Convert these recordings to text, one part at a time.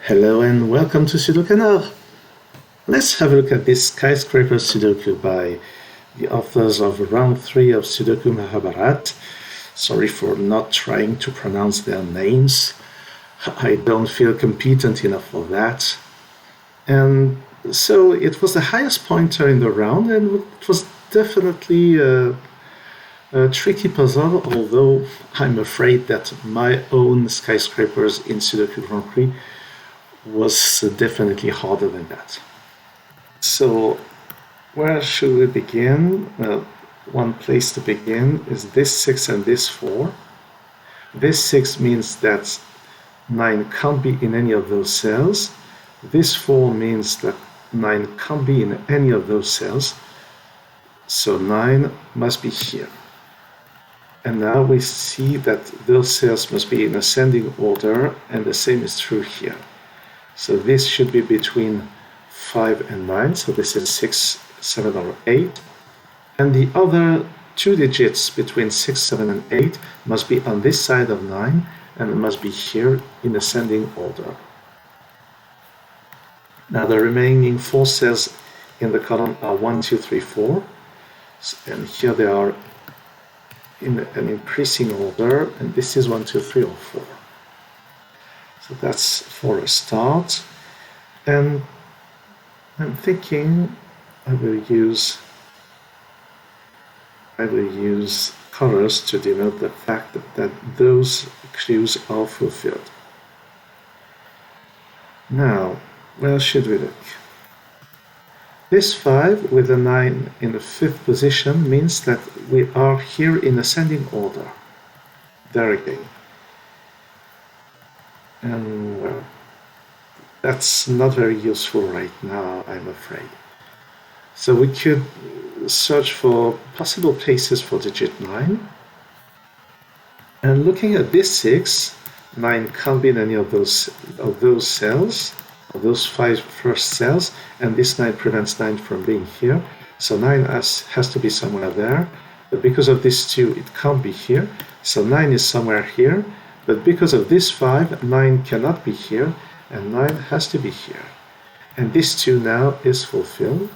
Hello and welcome to SudoKanard. Let's have a look at this Skyscrapers Sudoku by the authors of round 3 of Sudoku Mahabharat. Sorry for not trying to pronounce their names. I don't feel competent enough for that. And so it was the highest pointer in the round, and it was definitely a tricky puzzle, although I'm afraid that my own Skyscrapers in Sudoku Grand Prix was definitely harder than that. So where should we begin? Well, one place to begin is this 6 and this 4. This 6 means that 9 can't be in any of those cells. This 4 means that 9 can't be in any of those cells. So 9 must be here. And now we see that those cells must be in ascending order, and the same is true here. So this should be between 5 and 9, so this is 6, 7, or 8. And the other two digits between 6, 7, and 8 must be on this side of 9, and must be here in ascending order. Now the remaining 4 cells in the column are 1, 2, 3, 4. And here they are in an increasing order, and this is 1, 2, 3, or 4. So that's for a start. And I'm thinking I will use colors to denote the fact that those clues are fulfilled. Now, where should we look? This 5 with a 9 in the 5th position means that we are here in ascending order. There again. And well, that's not very useful right now, I'm afraid. So we could search for possible places for digit 9. And looking at this 6, 9 can't be in any of those cells, of those 5 first cells, and this 9 prevents 9 from being here. So 9 has to be somewhere there, but because of this 2, it can't be here. So 9 is somewhere here, but because of this 5, 9 cannot be here, and 9 has to be here. And this 2 now is fulfilled.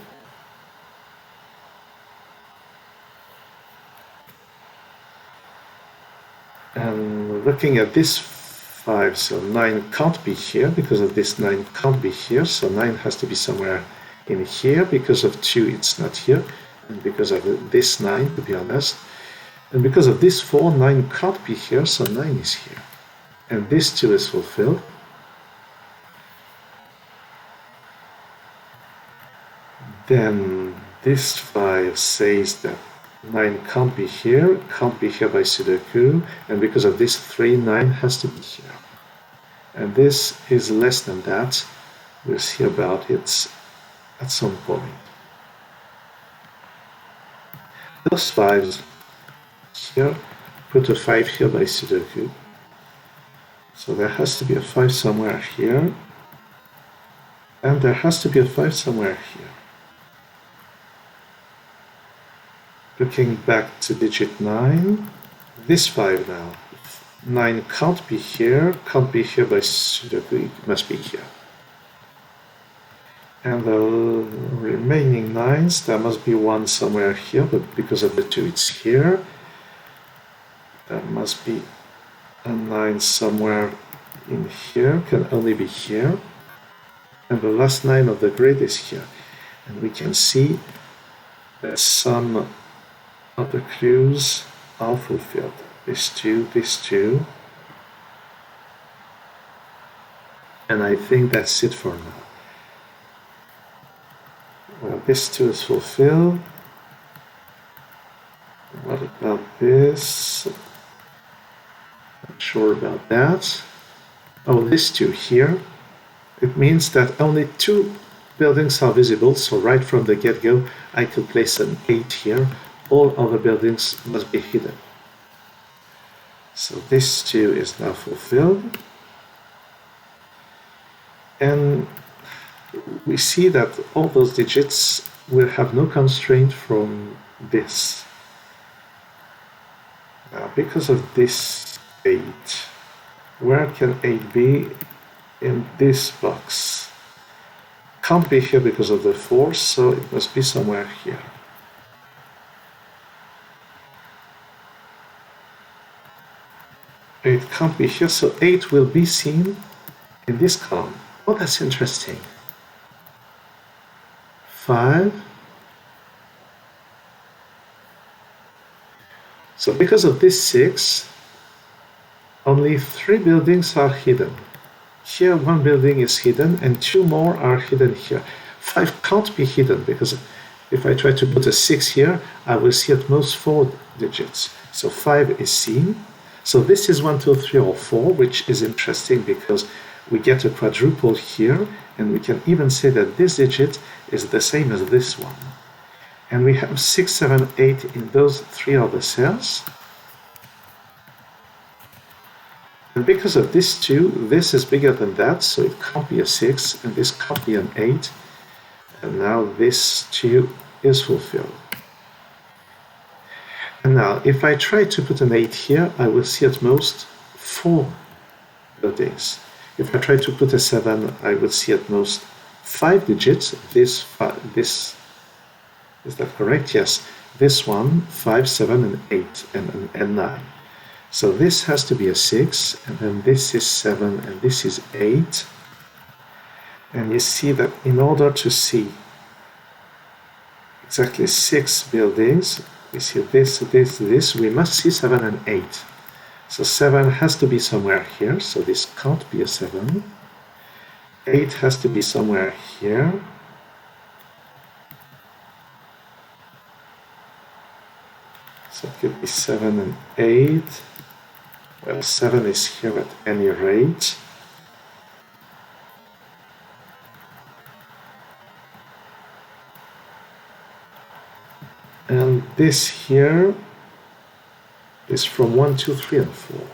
And looking at this 5, so 9 can't be here, because of this 9 can't be here, so 9 has to be somewhere in here, because of 2 it's not here, and because of this 9, to be honest. And because of this 4, 9 can't be here, so 9 is here. And this 2 is fulfilled. Then this 5 says that 9 can't be here by Sudoku, and because of this 3, 9 has to be here. And this is less than that. We'll see about it at some point. Those 5s here, put a 5 here by Sudoku. So there has to be a 5 somewhere here, and there has to be a 5 somewhere here. Looking back to digit 9, this 5 now. 9 can't be here by Sudoku, it must be here. And the remaining 9s, there must be 1 somewhere here, but because of the 2 it's here. There must be a 9 somewhere in here, can only be here. And the last 9 of the grid is here. And we can see that some of the clues are fulfilled. This 2. And I think that's it for now. Well, this 2 is fulfilled. What about this? Not sure about that. Oh, this 2 here. It means that only 2 buildings are visible, so right from the get-go I could place an 8 here. All other buildings must be hidden. So this 2 is now fulfilled. And we see that all those digits will have no constraint from this. Now, because of this 8, where can 8 be in this box. Can't be here because of the 4, so it must be somewhere here. It can't be here, so 8 will be seen in this column. Oh, that's interesting. 5. So because of this 6, only 3 buildings are hidden. Here 1 building is hidden and 2 more are hidden here. 5 can't be hidden because if I try to put a 6 here, I will see at most 4 digits. So 5 is seen. So this is 1, 2, 3, or 4, which is interesting because we get a quadruple here, and we can even say that this digit is the same as this one. And we have 6, 7, 8 in those 3 other cells. And because of this 2, this is bigger than that, so it can't be a 6, and this can't be an 8. And now this 2 is fulfilled. And now, if I try to put an 8 here, I will see at most 4 buildings. If I try to put a 7, I will see at most 5 digits. This, is that correct? Yes. This one, 5, 7, and 8, and 9. So this has to be a 6, and then this is 7, and this is 8. And you see that in order to see exactly 6 buildings, we see this, we must see 7 and 8. So 7 has to be somewhere here, so this can't be a 7. 8 has to be somewhere here. So it could be 7 and 8. Well, 7 is here at any rate. And this here is from 1, 2, 3, and 4.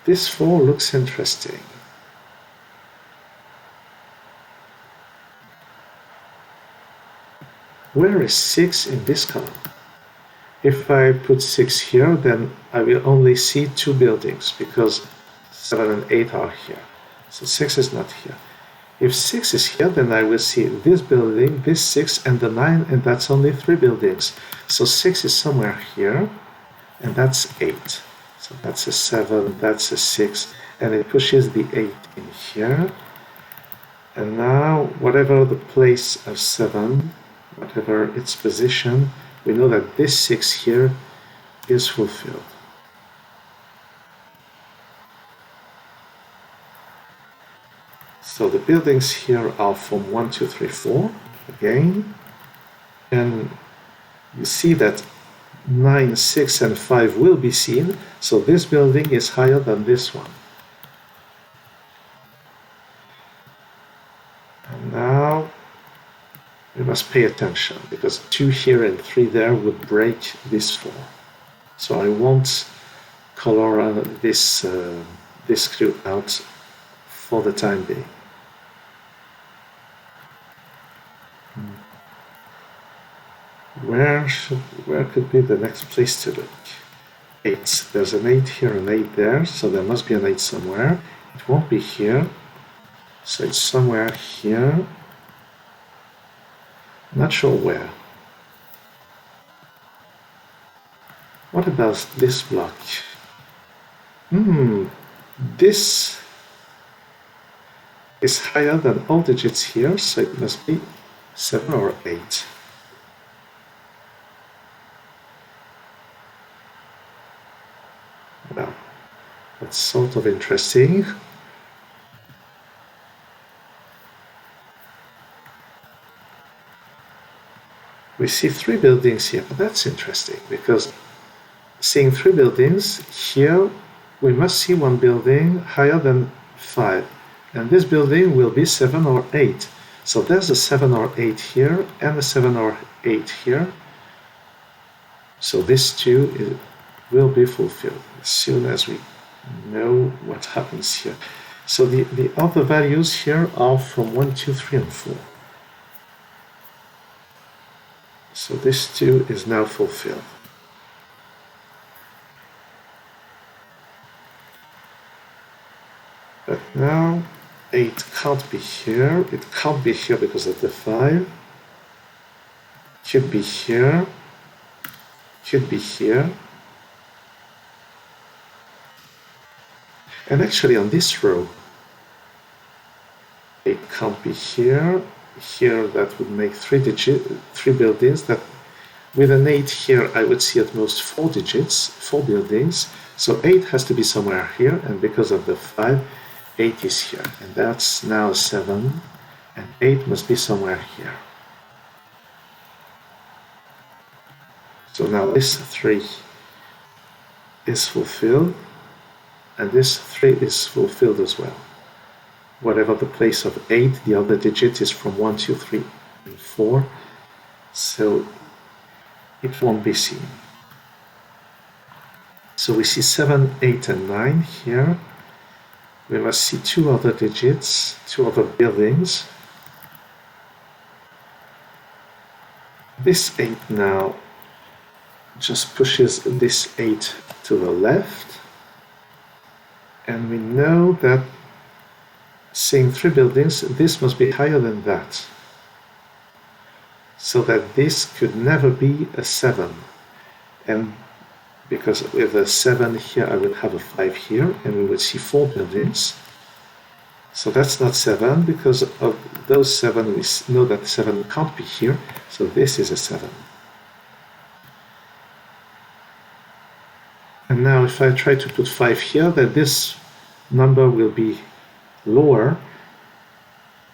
This 4 looks interesting. Where is 6 in this column? If I put 6 here, then I will only see 2 buildings because 7 and 8 are here. So 6 is not here. If 6 is here, then I will see this building, this 6, and the 9, and that's only 3 buildings. So 6 is somewhere here, and that's 8. So that's a 7, that's a 6, and it pushes the 8 in here. And now, whatever the place of 7, whatever its position, we know that this 6 here is fulfilled. So the buildings here are from 1, 2, 3, 4 again, and you see that 9, 6, and 5 will be seen, so this building is higher than this one. And now we must pay attention because 2 here and 3 there would break this 4. So I won't color this clue out for the time being. Where could be the next place to look? 8. There's an 8 here, an 8 there, so there must be an 8 somewhere. It won't be here, so it's somewhere here. Not sure where. What about this block? This is higher than all digits here, so it must be 7 or 8. Well, that's sort of interesting. We see 3 buildings here, but that's interesting because seeing 3 buildings here, we must see 1 building higher than 5, and this building will be 7 or 8. So there's a 7 or 8 here and a 7 or 8 here. So this 2 will be fulfilled as soon as we know what happens here. So the other values here are from 1, 2, 3, and 4. So this 2 is now fulfilled. But now 8 can't be here. It can't be here because of the 5. Could be here. Could be here. And actually on this row, 8 can't be here. Here that would make 3 buildings. That with an 8 here, I would see at most 4 digits, 4 buildings. So 8 has to be somewhere here, and because of the 5, 8 is here. And that's now 7, and 8 must be somewhere here. So now this 3 is fulfilled, and this 3 is fulfilled as well. Whatever the place of 8, the other digit is from 1, 2, 3, and 4, so it won't be seen. So we see 7, 8, and 9 here. We must see 2 other digits, 2 other buildings. This 8 now just pushes this 8 to the left. And we know that seeing 3 buildings, this must be higher than that. So that this could never be a 7. And because with a 7 here, I would have a 5 here, and we would see 4 buildings. So that's not 7, because of those 7, we know that 7 can't be here, so this is a 7. And now if I try to put 5 here, then this number will be lower,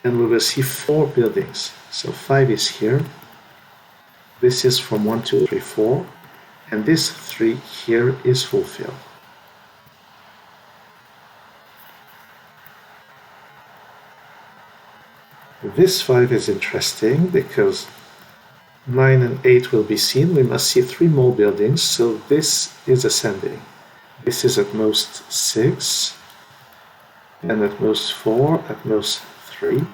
and we will see 4 buildings. So 5 is here. This is from 1, 2, 3, 4, and this 3 here is fulfilled. This 5 is interesting because 9 and 8 will be seen. We must see 3 more buildings, so this is ascending. This is at most 6, and at most 4, at most 3.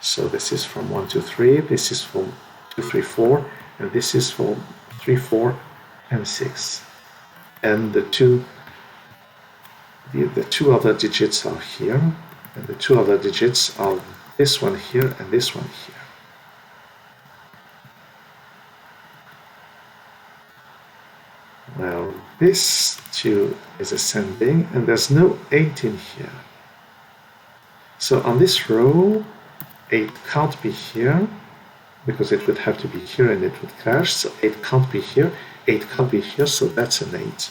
So this is from 1, 2, 3, this is from 2, 3, 4, and this is from 3, 4, and 6. And the two other digits are here, and the 2 other digits are this one here and this one here. Well, this 2 is ascending, and there's no 8 in here. So on this row, 8 can't be here, because it would have to be here and it would crash. So 8 can't be here, 8 can't be here, so that's an 8.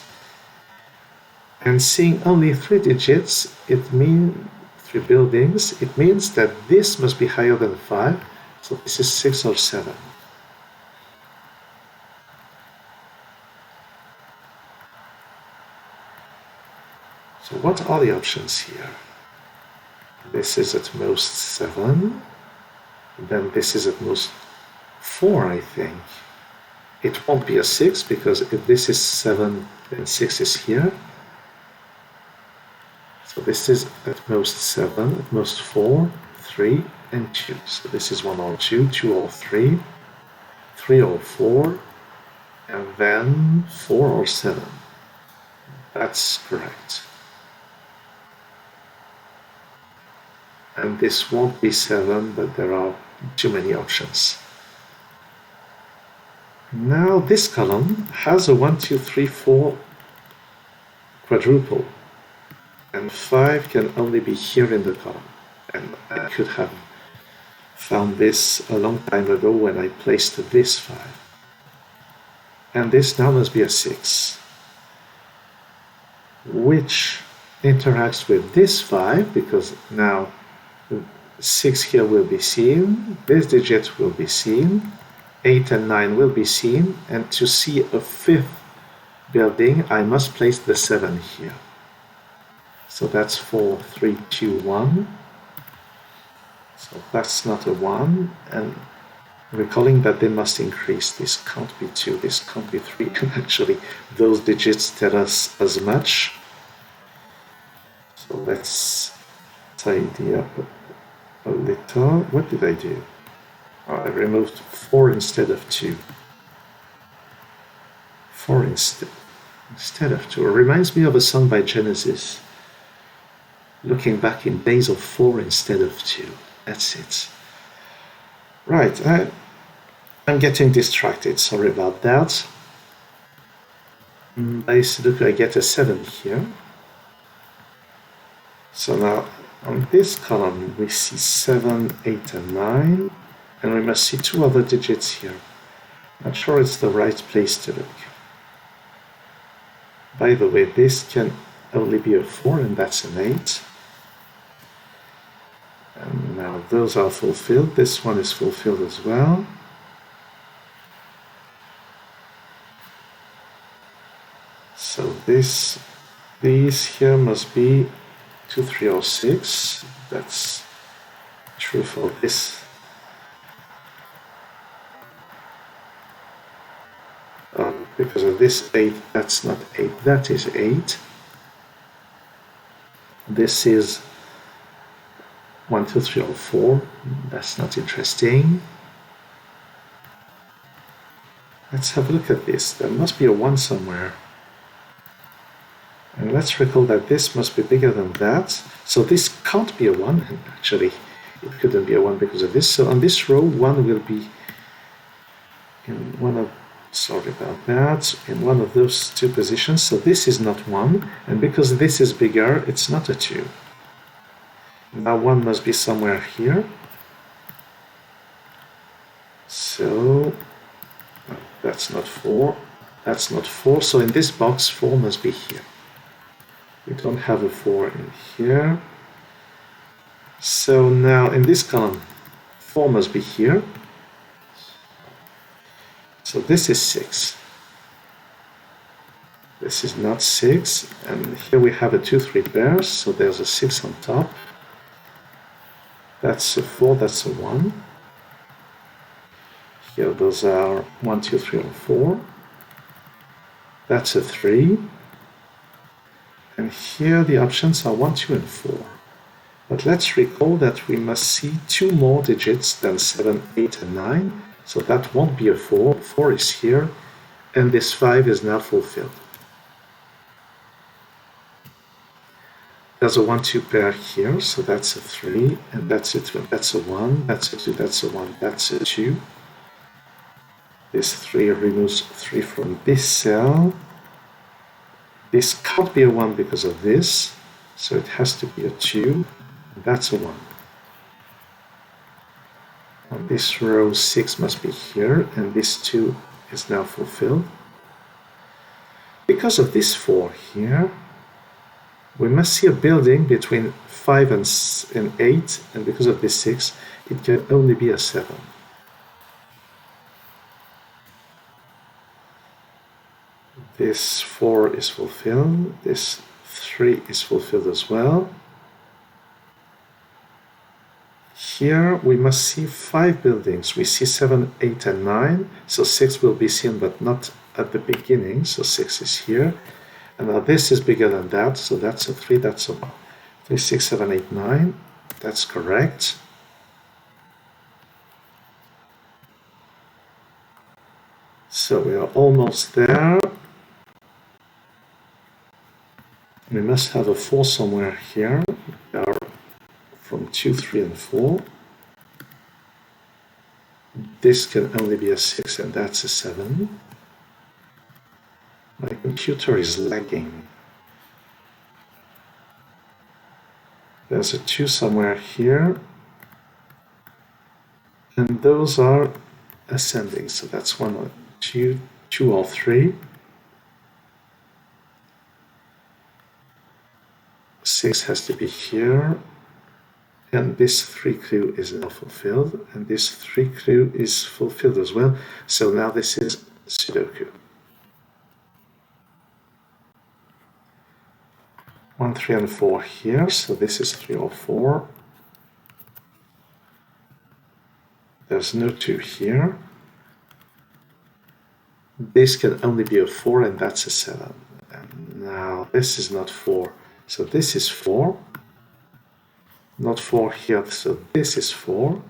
And seeing only 3 digits, it means 3 buildings, it means that this must be higher than 5, so this is 6 or 7. So what are the options here? This is at most 7, then this is at most 4, I think. It won't be a 6, because if this is 7, then 6 is here. So this is at most 7, at most 4, 3, and 2. So this is 1 or 2, 2 or 3, 3 or 4, and then 4 or 7. That's correct. And this won't be 7, but there are too many options. Now this column has a 1, 2, 3, 4 quadruple, and 5 can only be here in the column. And I could have found this a long time ago when I placed this 5. And this now must be a 6, which interacts with this 5, because now 6 here will be seen, this digit will be seen, 8 and 9 will be seen, and to see a 5th building, I must place the 7 here. So that's 4, 3, 2, 1. So that's not a 1, and recalling that they must increase. This can't be 2, this can't be 3, and actually those digits tell us as much. So let's tidy up a little. What did I do? I removed 4 instead of 2. 4 instead of 2. It reminds me of a song by Genesis. looking back in days of 4 instead of 2. That's it. Right, I'm getting distracted, sorry about that. By Sudoku I get a 7 here. So now on this column we see 7, 8 and 9, and we must see 2 other digits here. Not sure it's the right place to look. By the way, this can only be a 4 and that's an 8. And now those are fulfilled. This one is fulfilled as well. So these here must be 2, 3 or 6. That's true for this. Because of this 8, that's not 8, that is 8. This is 1, 2, 3 or 4. That's not interesting. Let's have a look at this. There must be a 1 somewhere. And let's recall that this must be bigger than that. So this can't be a 1. And actually, it couldn't be a 1 because of this. So on this row, 1 will be in one of, sorry about that, in one of those 2 positions. So this is not 1. And because this is bigger, it's not a 2. Now 1 must be somewhere here. So that's not 4. That's not 4. So in this box, 4 must be here. We don't have a 4 in here. So now in this column, 4 must be here. So this is 6. This is not 6. And here we have a 2, 3 pairs. So there's a 6 on top. That's a 4, that's a 1. Here those are 1, 2, 3, or 4. That's a 3. And here the options are 1, 2, and 4. But let's recall that we must see 2 more digits than 7, 8, and 9. So that won't be a 4. 4 is here. And this 5 is now fulfilled. There's a 1, 2 pair here. So that's a 3. And that's a 2. That's a 1. That's a 2. That's a 1. That's a 2. This 3 removes 3 from this cell. This can't be a 1 because of this, so it has to be a 2, and that's a 1. On this row, 6 must be here, and this 2 is now fulfilled. Because of this 4 here, we must see a building between 5 and 8, and because of this 6, it can only be a 7. This 4 is fulfilled, this 3 is fulfilled as well. Here we must see 5 buildings. We see 7, 8, and 9, so 6 will be seen but not at the beginning, so 6 is here. And now this is bigger than that, so that's a 3, that's a 1. 3, 6, 7, 8, 9, that's correct. So we are almost there. We must have a 4 somewhere here. We are from 2, 3, and 4. This can only be a 6, and that's a 7. My computer is lagging. There's a 2 somewhere here. And those are ascending, so that's 1 or 2, 2 or 3. 6 has to be here, and this 3 clue is now fulfilled, and this 3 clue is fulfilled as well. So now this is Sudoku. 1, 3, and 4 here, so this is 3 or 4. There's no 2 here. This can only be a 4, and that's a 7. And now this is not 4. So this is 4, not 4 here, so this is 4,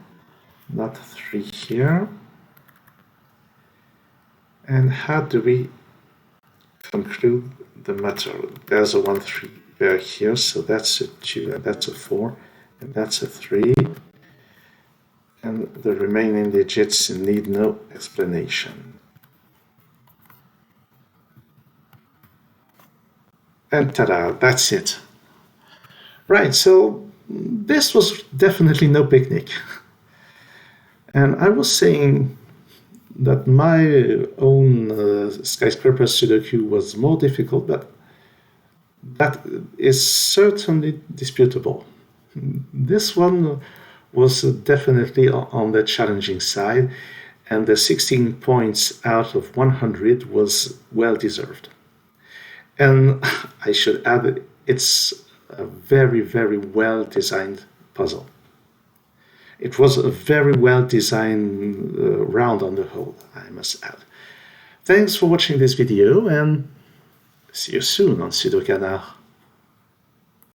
not 3 here. And how do we conclude the matter? There's a 1, 3 pair here, so that's a 2, and that's a 4, and that's a 3. And the remaining digits need no explanation. And ta-da, that's it. Right, so this was definitely no picnic. And I was saying that my own Skyscraper Sudoku was more difficult, but that is certainly disputable. This one was definitely on the challenging side, and the 16 points out of 100 was well deserved. And I should add, it's a very, very well designed puzzle. It was a very well designed round on the whole, I must add. Thanks for watching this video, and see you soon on SudoKanard.